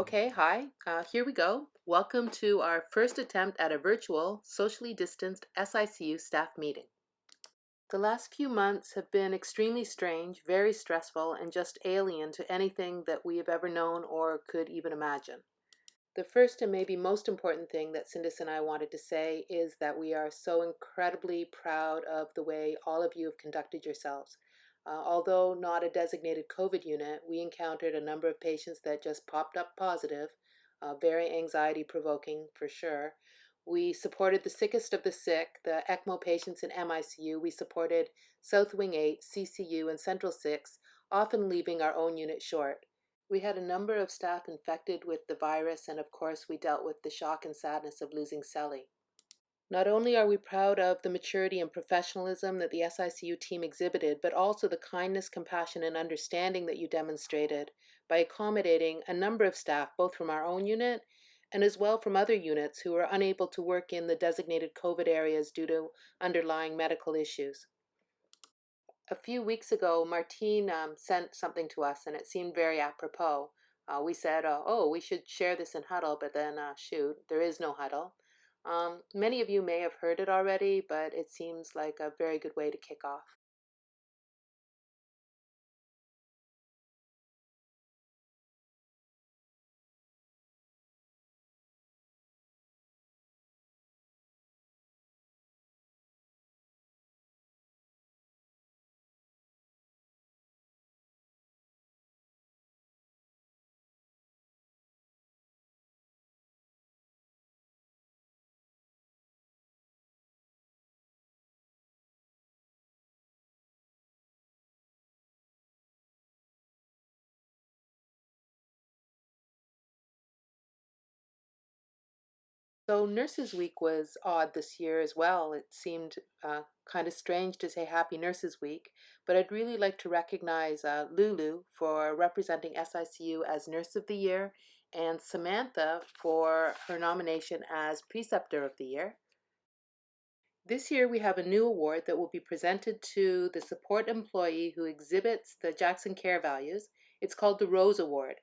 Okay, hi. Here we go. Welcome to our first attempt at a virtual, socially distanced SICU staff meeting. The last few months have been extremely strange, very stressful, and just alien to anything that we have ever known or could even imagine. The first and maybe most important thing that Cindas and I wanted to say is that we are so incredibly proud of the way all of you have conducted yourselves. Although not a designated COVID unit, we encountered a number of patients that just popped up positive, very anxiety provoking for sure. We supported the sickest of the sick, the ECMO patients in MICU. We supported South Wing 8, CCU, and Central 6, often leaving our own unit short. We had a number of staff infected with the virus, and of course, we dealt with the shock and sadness of losing Sally. Not only are we proud of the maturity and professionalism that the SICU team exhibited, but also the kindness, compassion, and understanding that you demonstrated by accommodating a number of staff, both from our own unit and as well from other units who were unable to work in the designated COVID areas due to underlying medical issues. A few weeks ago, Martine sent something to us, and it seemed very apropos. We said, oh, we should share this in Huddle, but then, shoot, there is no Huddle. Many of you may have heard it already, but it seems like a very good way to kick off. So Nurses Week was odd this year as well. It seemed kind of strange to say Happy Nurses Week, but I'd really like to recognize Lulu for representing SICU as Nurse of the Year and Samantha for her nomination as Preceptor of the Year. This year we have a new award that will be presented to the support employee who exhibits the Jackson Care values. It's called the Rose Award.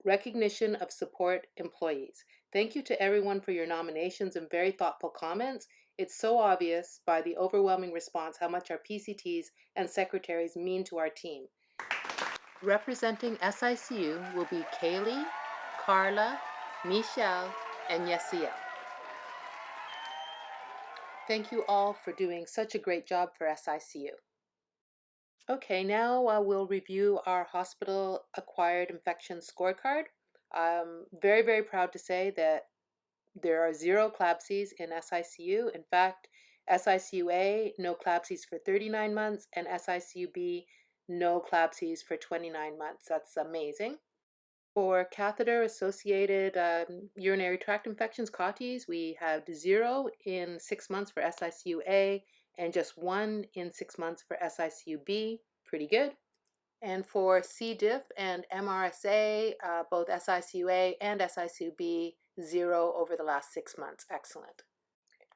Recognition of support employees. Thank you to everyone for your nominations and very thoughtful comments. It's so obvious by the overwhelming response how much our PCTs and secretaries mean to our team. Representing SICU will be Kaylee, Carla, Michelle, and Yesiel. Thank you all for doing such a great job for SICU. Okay, now we'll review our hospital-acquired infection scorecard. I'm very, very proud to say that there are 0 CLABSIs in SICU. In fact, SICU A, no CLABSIs for 39 months, and SICU B, no CLABSIs for 29 months. That's amazing. For catheter-associated urinary tract infections, CAUTIs, we have 0 in 6 months for SICU A and just 1 in 6 months for SICU B. Pretty good. And for C. diff and MRSA, both SICU A and SICU B, 0 over the last 6 months. Excellent.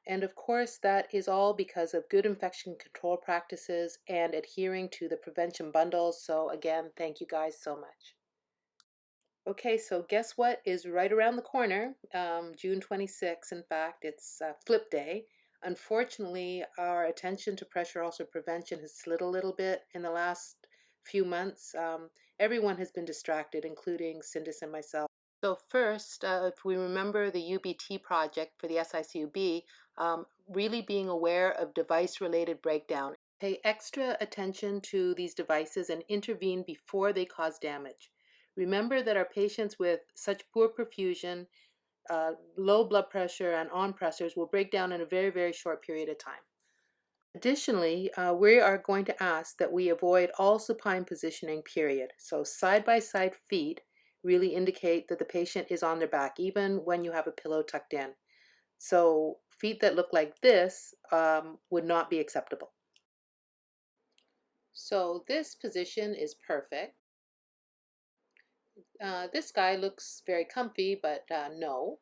And of course, that is all because of good infection control practices and adhering to the prevention bundles. So again, thank you guys so much. Okay, so guess what is right around the corner? June 26th, in fact, it's Flip Day. Unfortunately, our attention to pressure ulcer prevention has slid a little bit in the last few months. Everyone has been distracted, including Cindas and myself. So first, if we remember the UBT project for the SICUB, really being aware of device-related breakdown. Pay extra attention to these devices and intervene before they cause damage. Remember that our patients with such poor perfusion, low blood pressure, and on pressors will break down in a very, very short period of time. Additionally, we are going to ask that we avoid all supine positioning, period. So side-by-side feet really indicate that the patient is on their back, even when you have a pillow tucked in. So feet that look like this would not be acceptable. So this position is perfect. This guy looks very comfy, but no.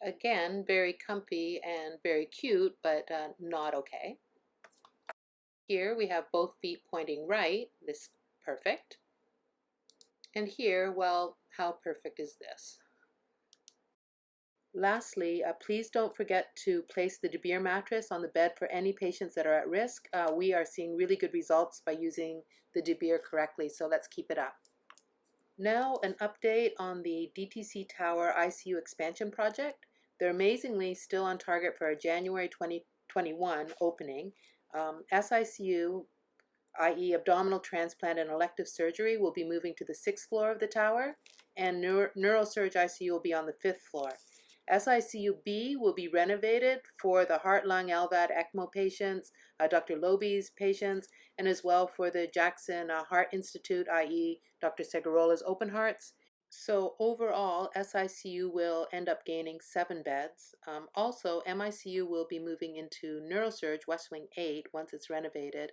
Again, very comfy and very cute, but not okay. Here we have both feet pointing right. This perfect. And here, well, how perfect is this? Lastly, please don't forget to place the De Beer mattress on the bed for any patients that are at risk. We are seeing really good results by using the De Beer correctly, so let's keep it up. Now, an update on the DTC Tower ICU expansion project. They're amazingly still on target for a January 2021 opening. SICU, i.e. abdominal transplant and elective surgery, will be moving to the 6th floor of the tower, and neurosurge ICU will be on the 5th floor. SICU B will be renovated for the heart, lung, LVAD, ECMO patients, Dr. Lobi's patients, and as well for the Jackson Heart Institute, i.e. Dr. Segarola's open hearts. So overall, SICU will end up gaining 7 beds. Also, MICU will be moving into Neurosurge West Wing 8 once it's renovated,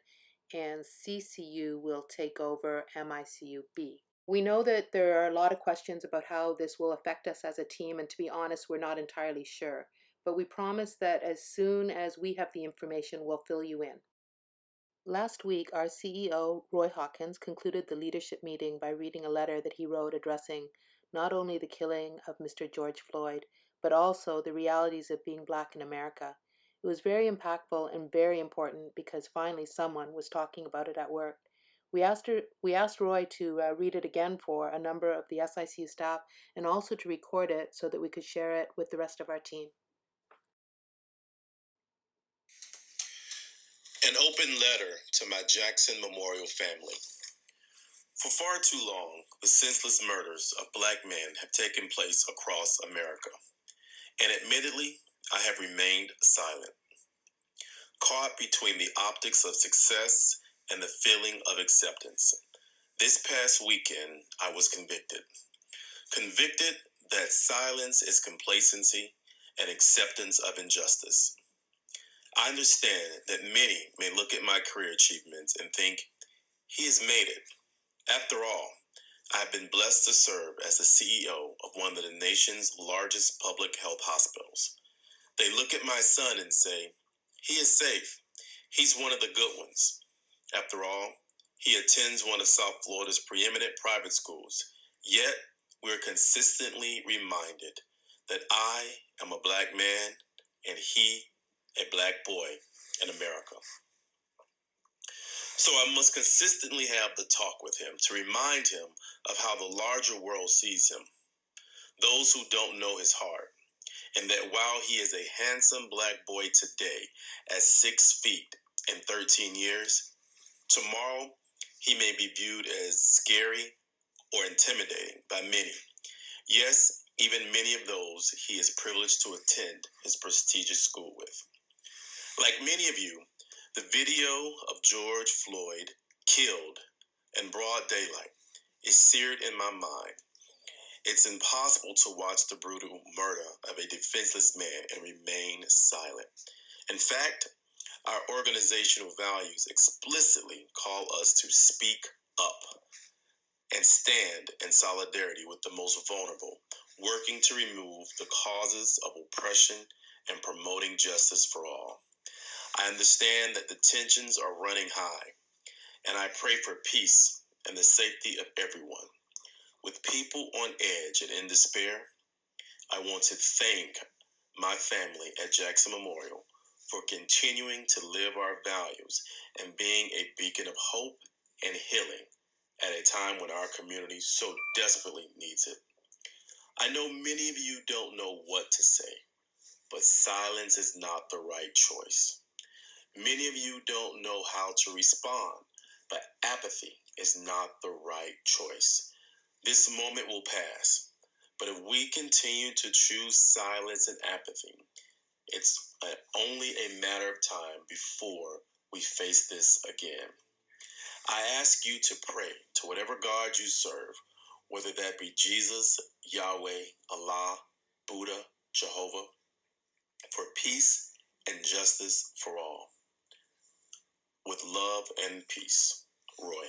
and CCU will take over MICU B. We know that there are a lot of questions about how this will affect us as a team, and to be honest, we're not entirely sure. But we promise that as soon as we have the information, we'll fill you in. Last week, our CEO, Roy Hawkins, concluded the leadership meeting by reading a letter that he wrote addressing not only the killing of Mr. George Floyd, but also the realities of being Black in America. It was very impactful and very important because finally someone was talking about it at work. We asked Roy to read it again for a number of the SICU staff and also to record it so that we could share it with the rest of our team. An open letter to my Jackson Memorial family. For far too long, the senseless murders of Black men have taken place across America, and admittedly, I have remained silent. Caught between the optics of success and the feeling of acceptance, this past weekend I was convicted. Convicted that silence is complacency and acceptance of injustice. I understand that many may look at my career achievements and think, he has made it. After all, I have been blessed to serve as the CEO of one of the nation's largest public health hospitals. They look at my son and say, he is safe. He's one of the good ones. After all, he attends one of South Florida's preeminent private schools. Yet, we're consistently reminded that I am a Black man and he a Black boy in America. So I must consistently have the talk with him to remind him of how the larger world sees him, those who don't know his heart, and that while he is a handsome Black boy today at 6 feet and 13 years, tomorrow he may be viewed as scary or intimidating by many. Yes, even many of those he is privileged to attend his prestigious school with. Like many of you, the video of George Floyd killed in broad daylight is seared in my mind. It's impossible to watch the brutal murder of a defenseless man and remain silent. In fact, our organizational values explicitly call us to speak up and stand in solidarity with the most vulnerable, working to remove the causes of oppression and promoting justice for all. I understand that the tensions are running high, and I pray for peace and the safety of everyone. With people on edge and in despair, I want to thank my family at Jackson Memorial for continuing to live our values and being a beacon of hope and healing at a time when our community so desperately needs it. I know many of you don't know what to say, but silence is not the right choice. Many of you don't know how to respond, but apathy is not the right choice. This moment will pass, but if we continue to choose silence and apathy, it's only a matter of time before we face this again. I ask you to pray to whatever God you serve, whether that be Jesus, Yahweh, Allah, Buddha, Jehovah, for peace and justice for all. With love and peace, Roy.